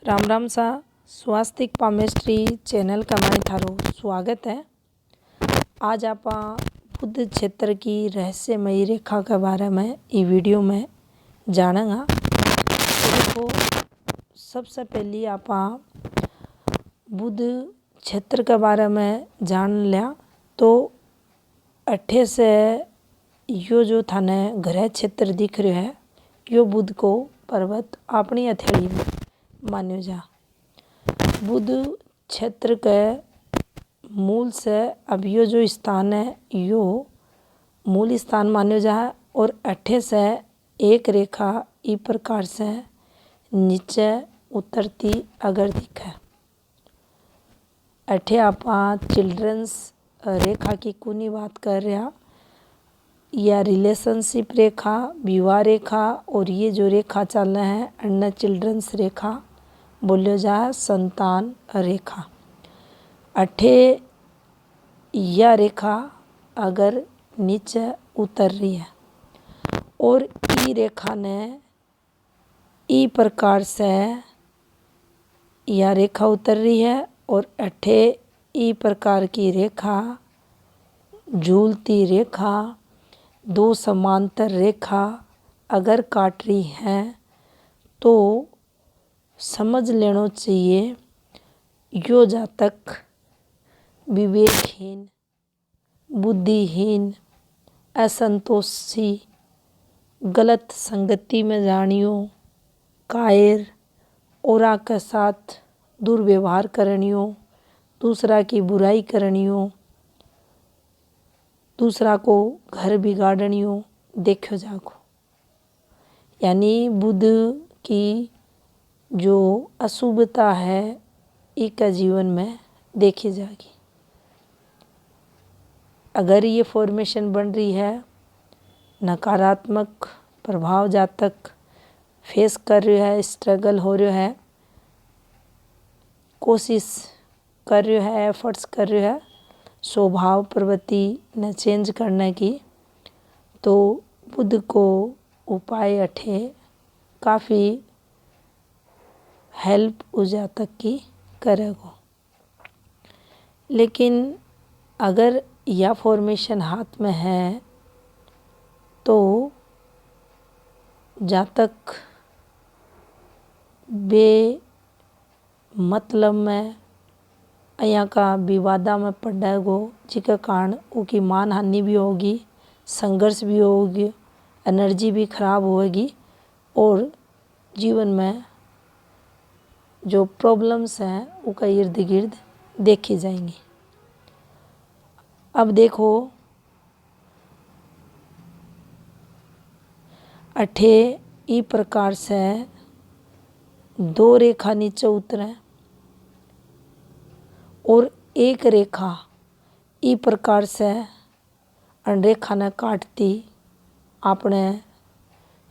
राम राम सा स्वास्तिक palmistry channel का मैं थारो स्वागत है। आज आप बुध क्षेत्र की रहस्यमयी रेखा के बारे में ये वीडियो में जानेंगे। तो देखो, सबसे पहले आप बुध क्षेत्र के बारे में जान लिया तो अठे से यो जो थाने ग्रह क्षेत्र दिख रहा है यो बुध को पर्वत अपनी हथेली में मान्यो जा। बुध क्षेत्र के मूल से अब यो जो स्थान है यो मूल स्थान मान्यो जा है और अठे से एक रेखा इस प्रकार से नीचे उतरती अगर दिखे। अठे आप चिल्ड्रंस रेखा की कुनी बात कर रहा या रिलेशनशिप रेखा, विवाह रेखा और ये जो रेखा चल रहा है अन्य चिल्ड्रंस रेखा बोलियो जा संतान रेखा। अठे यह रेखा अगर नीचे उतर रही है और ई रेखा ने ई प्रकार से यह रेखा उतर रही है और अठे ई प्रकार की रेखा झूलती रेखा दो समांतर रेखा अगर काट रही है तो समझ लेना चाहिए यो जातक विवेकहीन, बुद्धिहीन, असंतोषी, गलत संगति में जानियो, कायर, औरा के साथ दुर्व्यवहार करनियो, दूसरा की बुराई करनियो, दूसरा को घर बिगाड़नियो देखो जागो। यानी बुध की जो अशुभता है इसका जीवन में देखी जाएगी। अगर ये फॉर्मेशन बन रही है नकारात्मक प्रभाव जातक फेस कर रहा है, स्ट्रगल हो रहा है, कोशिश कर रहा है, एफर्ट्स कर रहा है स्वभाव प्रवृत्ति ने चेंज करने की, तो बुध को उपाय अठे काफ़ी हेल्प उस जातक की करेगा। लेकिन अगर यह फॉर्मेशन हाथ में है तो जातक बे मतलब में यहाँ का विवादा में पड़ेगो जिसके कारण उसकी मान हानि भी होगी, संघर्ष भी होगी, एनर्जी भी खराब होगी और जीवन में जो प्रॉब्लम्स हैं उसका इर्द गिर्द देखी जाएंगी। अब देखो, अठे इस प्रकार से दो रेखा नीचे उतरे और एक रेखा इस प्रकार से रेखा ने काटती अपने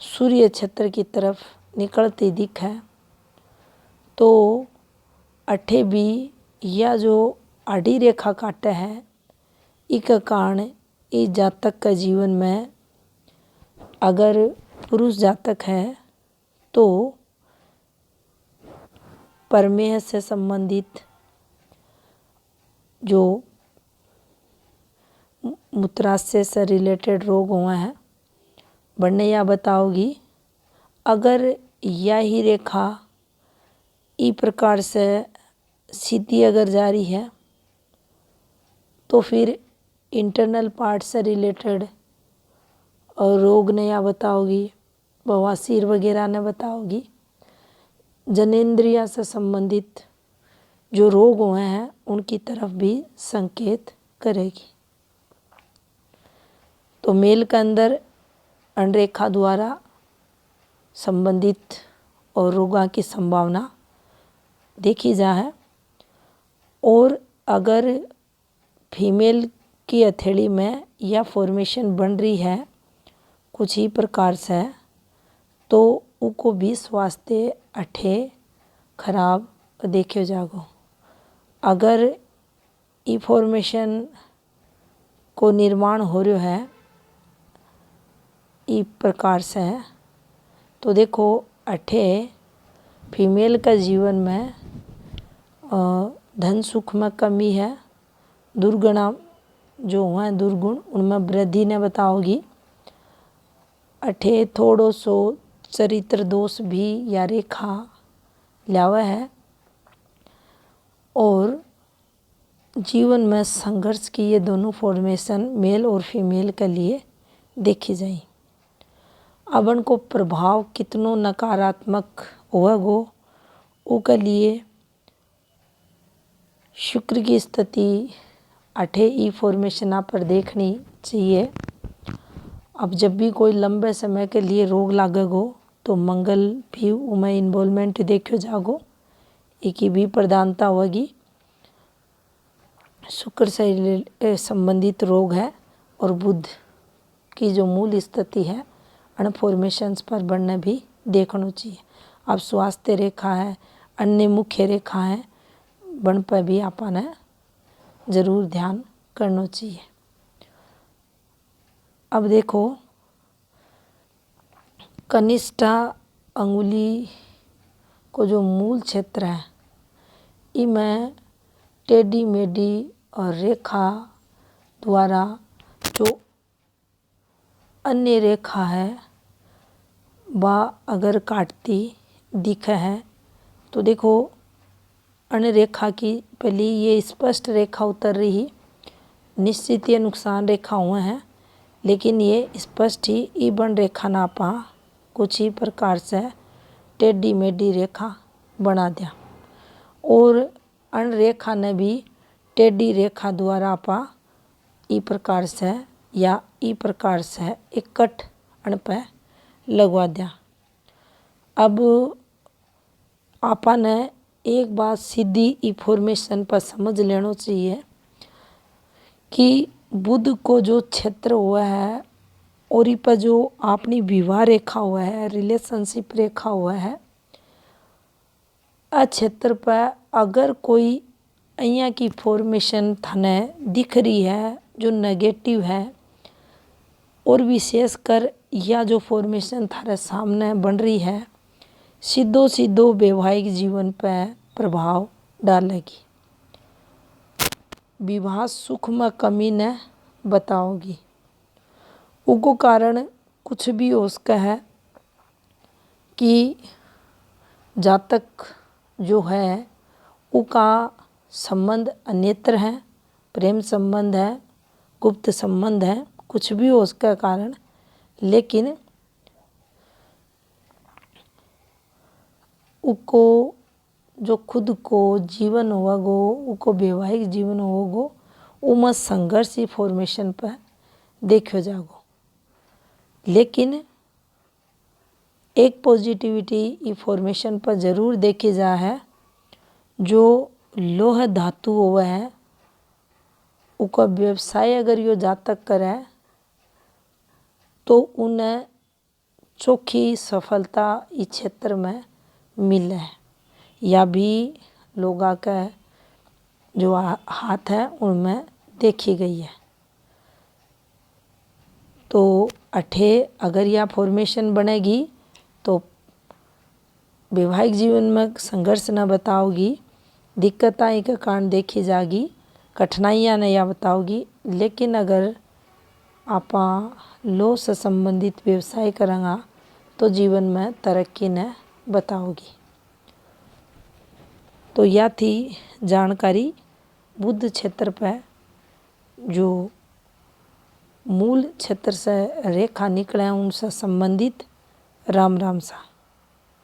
सूर्य क्षेत्र की तरफ निकलती दिखे तो अठे भी यह जो आड़ी रेखा काटे है इसके कारण इस जातक का जीवन में अगर पुरुष जातक है तो प्रमेह से संबंधित जो मूत्राशय से रिलेटेड रोग हुए हैं बढ़ने या बताओगी। अगर यह ही रेखा इस प्रकार से सीधी अगर जा रही है तो फिर इंटरनल पार्ट से रिलेटेड और रोग ने या बताओगी, बवासीर वगैरह ने बताओगी, जनेंद्रिया से संबंधित जो रोग हुए हैं उनकी तरफ भी संकेत करेगी। तो मेल के अंदर अनरेखा द्वारा संबंधित और रोगों की संभावना देखी जा है और अगर फीमेल की हथेली में यह फॉर्मेशन बन रही है कुछ ही प्रकार से तो उनको भी स्वास्थ्य अठे खराब देखो जागो। अगर ई फॉर्मेशन को निर्माण हो रहा है इस प्रकार से तो देखो अठे फीमेल का जीवन में धन सुख में कमी है, दुर्गुणा जो हुआ दुर्गुण उनमें वृद्धि ने बताओगी। अठे थोड़ो सो चरित्र दोष भी या रेखा लावा है और जीवन में संघर्ष की ये दोनों फॉर्मेशन मेल और फीमेल के लिए देखी जाए। अब उनको प्रभाव कितनों नकारात्मक होगा उसके लिए शुक्र की स्थिति अठे ई फॉर्मेशन पर देखनी चाहिए। अब जब भी कोई लंबे समय के लिए रोग लागेगो तो मंगल भी उमें इन्वॉल्वमेंट देखो जागो, एक भी प्रधानता होगी। शुक्र से संबंधित रोग है और बुध की जो मूल स्थिति है अन फॉर्मेशंस पर बनने भी देखना चाहिए। अब स्वास्थ्य रेखा है, अन्य मुख्य रेखा है, बन पर भी आपने जरूर ध्यान करना चाहिए। अब देखो कनिष्ठा अंगुली को जो मूल क्षेत्र है इमें टेढ़ी मेढ़ी और रेखा द्वारा जो अन्य रेखा है वह अगर काटती दिखे है तो देखो अन्य रेखा की पहले ये स्पष्ट रेखा उतर रही, निश्चित ये नुकसान रेखा हुए हैं, लेकिन ये स्पष्ट ही इबन रेखा ना पा कुछ ही प्रकार से टेढ़ी मेढ़ी रेखा बना दिया और अन रेखा ने भी टेढ़ी रेखा द्वारा पा ई प्रकार से या ई प्रकार से एक कट अन पे लगवा दिया। अब आपने एक बात सीधी इंफॉर्मेशन पर समझ लेना चाहिए कि बुध को जो क्षेत्र हुआ है और इस पर जो अपनी विवाह रेखा हुआ है, रिलेशनशिप रेखा हुआ है, आ क्षेत्र पर अगर कोई અહીંયા की फॉर्मेशन थाने दिख रही है जो नेगेटिव है और विशेषकर या जो फॉर्मेशन थारे सामने बन रही है सीधो सीधो वैवाहिक जीवन पर प्रभाव डालेगी, विवाह सुख में कमी ने बताओगी। उसको कारण कुछ भी हो सकता है कि जातक जो है उसका संबंध अन्यत्र है, प्रेम संबंध है, गुप्त संबंध है, कुछ भी हो उसका कारण, लेकिन उसको जो खुद को जीवन होगो, उसको वैवाहिक जीवन होगो, उमें संघर्ष ही फॉर्मेशन पर देखो जागो। लेकिन एक पॉजिटिविटी ई फॉर्मेशन पर जरूर देखी जा है, जो लोह धातु हुआ है उसका व्यवसाय अगर यो जातक करे तो उन्हें चोखी सफलता इस क्षेत्र में मिले है, या भी लोगा का जो हाथ है उनमें देखी गई है। तो अठे अगर यह फॉर्मेशन बनेगी तो वैवाहिक जीवन में संघर्ष न बताओगी, दिक्कतें के कारण देखी जागी, कठिनाइयाँ न या बताओगी। लेकिन अगर आप लो से संबंधित व्यवसाय करेंगे तो जीवन में तरक्की न बताओगी। तो यह थी जानकारी बुध क्षेत्र पर जो मूल क्षेत्र से रेखा निकले उनसे संबंधित। राम राम सा।